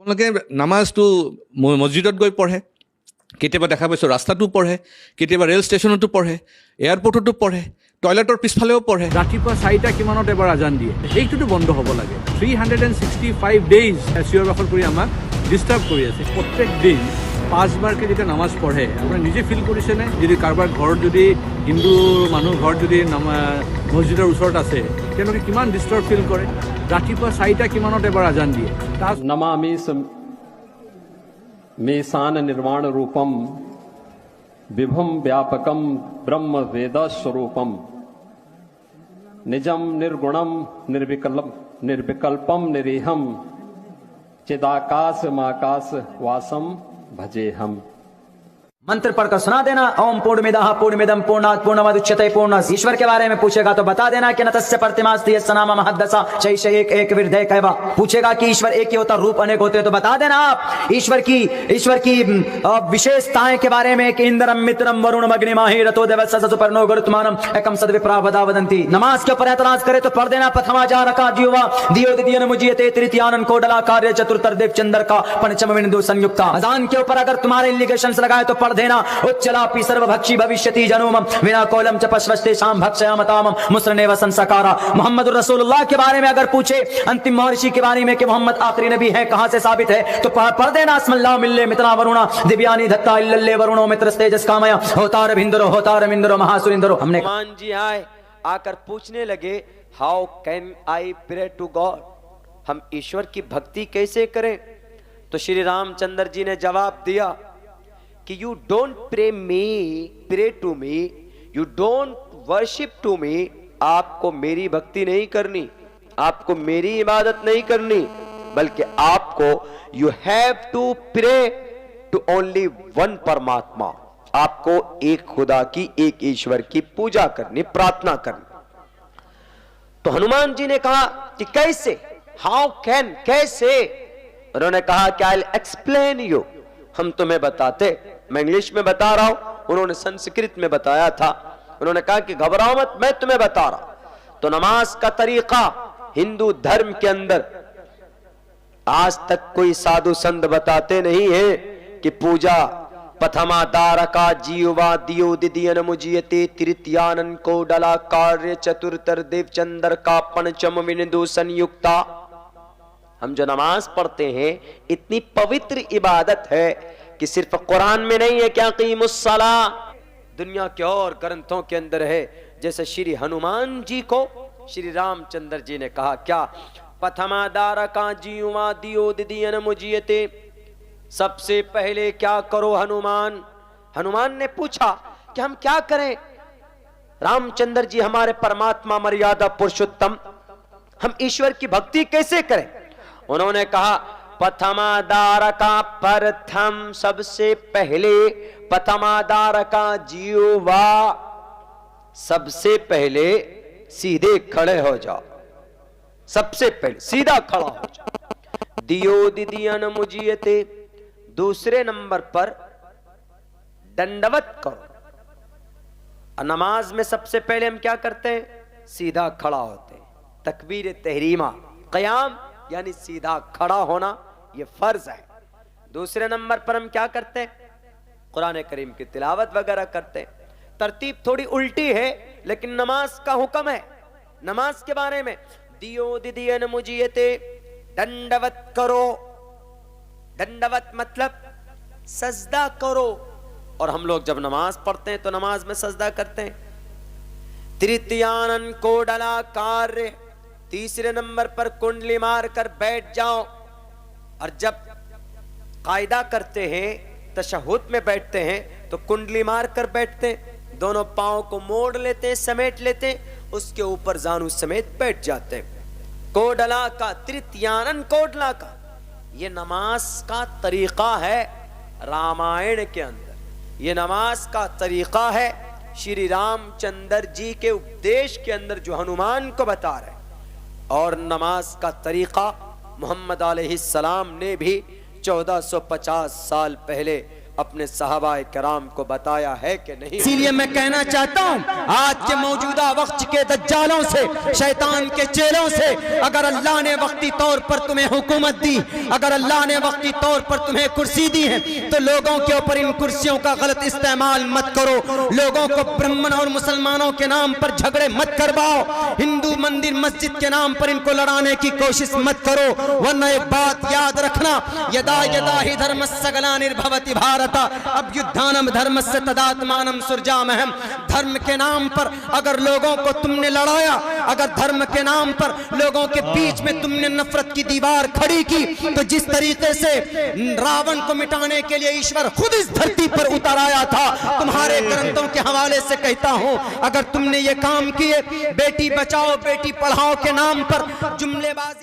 আপোনালোকে নামাজটো মছজিদত গৈ পঢ়ে, কেতিয়াবা দেখা পাইছোঁ ৰাস্তাটো পঢ়ে, কেতিয়াবা ৰেল ষ্টেচনতো পঢ়ে, এয়াৰপৰ্টতো পঢ়ে, টয়লেটৰ পিছফালেও পঢ়ে। ৰাতিপুৱা 4টা কিমানত এবাৰ আজান দিয়ে, সেইটোতো বন্ধ হ'ব লাগে। 365 ডেইজ চিঞৰ বাখৰ কৰি আমাক ডিষ্টাৰ্ব কৰি আছে। প্ৰত্যেক দিন 5বাৰকৈ যেতিয়া নামাজ পঢ়ে, আপুনি নিজে ফিল কৰিছেনে? যদি কাৰোবাৰ ঘৰত যদি হিন্দু মানুহ ঘৰত যদি মছজিদৰ ওচৰত আছে, তেওঁলোকে কিমান ডিষ্টাৰ্ব ফিল কৰে। ৰাতিপুৱা 4টা কিমানত এবাৰ আজান দিয়ে। नमामि मेसान निर्वाण रूपम विभुम व्यापकम ब्रह्म वेद स्वरूपम निजम निर्गुणम निर्विकल्पम निरीहम चिदाकाश माकाश वासम भजेहम। मंत्र पढ़कर सुना देना, ओम पूर्णमिदः पूर्णमिदं पूर्णात् पूर्णमुदच्यते पूर्णस्य। ईश्वर के बारे में पूछेगा तो बता देना कि न तस्य प्रतिमास्ति यस्य नाम महद्दसा शैष एक विरधे कहवा। पूछेगा कि ईश्वर एक ही होता, रूप अनेक होते, तो बता देना आप ईश्वर की विशेषताएं के बारे में कि इंद्रम मित्रम वरुणम अग्निमाहि रतो देवस्य सुपर्णो गुरुत्मानम एकम सद्विप्रा वदा वदन्ति। नमाज के ऊपर एतराज करे तो पढ़ देना, प्रथमा जारका जीवा दियो दिदियन मुजियते तृतीयानन कोडला कार्य चतुर्थर देव चंद्र का पंचम बिंदु संयुक्ता। अजान के ऊपर अगर तुम्हारे इंडिकेशंस लगाए तो पढ़ देना, उच्चलापि सर्वभक्षी भविष्यति जनोमम विना कोलम च पश्वस्ते शाम भक्षयामतामम मुस्रनेव संसकारा। मोहम्मद रसूलुल्लाह के बारे में अगर पूछे, अंतिम महर्षि के बारे में कि मोहम्मद आखिरी नबी है, कहां से साबित है, तो पढ़ देना अस्मल्लाह मिल्ले मित्रा वरुणा दिव्यानि धत्ता इल्लल्ले वरुणो मित्रस्तेजस कामया होतार मिंदरो महासुरिंदरो। हमने हनुमान जी आकर पूछने लगे, how can I pray to God, हम ईश्वर की भक्ति कैसे करें? तो श्री रामचंद्र जी ने जवाब दिया कि you don't pray to me, you don't worship to me. आपको मेरी भक्ति नहीं करनी, आपको मेरी इबादत नहीं करनी, बल्कि आपको you have to pray to only one परमात्मा। आपको एक खुदा की, एक ईश्वर की पूजा करनी, प्रार्थना करनी। तो हनुमान जी ने कहा कि कैसे, हाउ कैन, कैसे? उन्होंने कहा कि आई विल एक्सप्लेन यू, हम तुम्हें बताते। मैं इंग्लिश में बता रहा हूं, उन्होंने संस्कृत में बताया था। उन्होंने कहा कि घबराओ मत, मैं तुम्हें बता रहा। तो नमाज का तरीका हिंदू धर्म के अंदर आज तक कोई साधु संत बताते नहीं है कि पूजा प्रथमा दारका जीवा दियो दिदियन मुजियते तृतीयानन को डला कार्य चतुर्थर देव चंद्र का पंचम बिंदु संयुक्ता। हम जो नमाज पढ़ते हैं, इतनी पवित्र इबादत है कि सिर्फ कुरान में नहीं है क्या कीमुस्सला, दुनिया के और ग्रंथों के अंदर है। जैसे श्री हनुमान जी को श्री रामचंद्र जी ने कहा क्या, प्रथमा दारका जीवा दियो दिदियन मुजियते, सबसे पहले क्या करो हनुमान ने पूछा कि हम क्या करें रामचंद्र जी, हमारे परमात्मा मर्यादा पुरुषोत्तम, हम ईश्वर की भक्ति कैसे करें? उन्होंने कहा प्रथमा दारका, प्रथम सबसे पहले, प्रथमा दारका जीवा, सबसे पहले सीधे खड़े हो जाओ, सबसे पहले सीधा खड़ा हो जाओ। दियो दिदियन मुजियते, दूसरे नंबर पर दंडवत करो। नमाज में सबसे पहले हम क्या करते हैं? सीधा खड़ा होते हैं, तकबीर तहरीमा, क़याम यानी सीधा खड़ा होना, ये फर्ज है। दूसरे नंबर पर हम क्या करते हैं? कुरान करीम की तिलावत वगैरह करते हैं। तरतीब थोड़ी उल्टी है, लेकिन नमाज का हुक्म है। नमाज के बारे में दियो दिदियन मुजियते, दंडवत करो। दंडवत मतलब सजदा करो। और हम लोग जब नमाज पढ़ते हैं तो नमाज में सजदा करते हैं। तृतीयानन को डला कार्य, तीसरे नंबर पर कुंडली मार कर बैठ जाओ। और जब कायदा करते हैं, तशहुद में बैठते हैं, तो कुंडली मार कर बैठते हैं, दोनों पांव को मोड़ लेते हैं, समेट लेते हैं, उसके ऊपर जानू समेत बैठ जाते हैं। कोडला का, तृतीयानन कोडला का, ये नमाज का तरीका है। रामायण के अंदर ये नमाज का तरीका है। श्री रामचंद्र जी के उपदेश के अंदर जो हनुमान को बता रहे, और नमाज का तरीका मोहम्मद अलैहिस्सलाम ने भी 1450 साल पहले अपने सहाबाए कराम को बताया है कि नहीं। इसीलिए मैं कहना चाहता हूँ आज के मौजूदा वक्त के दज्जालों से, शैतान के चेलों से, अगर अल्लाह ने वक्ती तौर पर तुम्हें हुकूमत दी, अगर अल्लाह ने वक्ती तौर पर तुम्हें कुर्सी दी है, तो लोगों के ऊपर इन कुर्सियों का गलत इस्तेमाल मत करो। लोगों को ब्राह्मण और मुसलमानों के नाम पर झगड़े मत करवाओ, हिंदू मंदिर मस्जिद के नाम पर इनको लड़ाने की कोशिश मत करो। वरना एक बात याद रखना, यदा यदा ही धर्मस्य ग्लानिर्भवति भारत अभ्युत्थानम धर्मस्य तदात्मानं सृजाम्यहम्। धर्म के नाम पर अगर लोगों को तुमने लड़ाया, अगर धर्म के नाम पर लोगों के बीच में तुमने नफरत की दीवार खड़ी की, तो जिस तरीके से रावण को मिटाने के लिए ईश्वर खुद इस धरती पर उतर आया था, तुम्हारे ग्रंथों के हवाले से कहता हूं, अगर तुमने ये काम किए, बेटी बचाओ बेटी पढ़ाओ के नाम पर जुमलेबाजी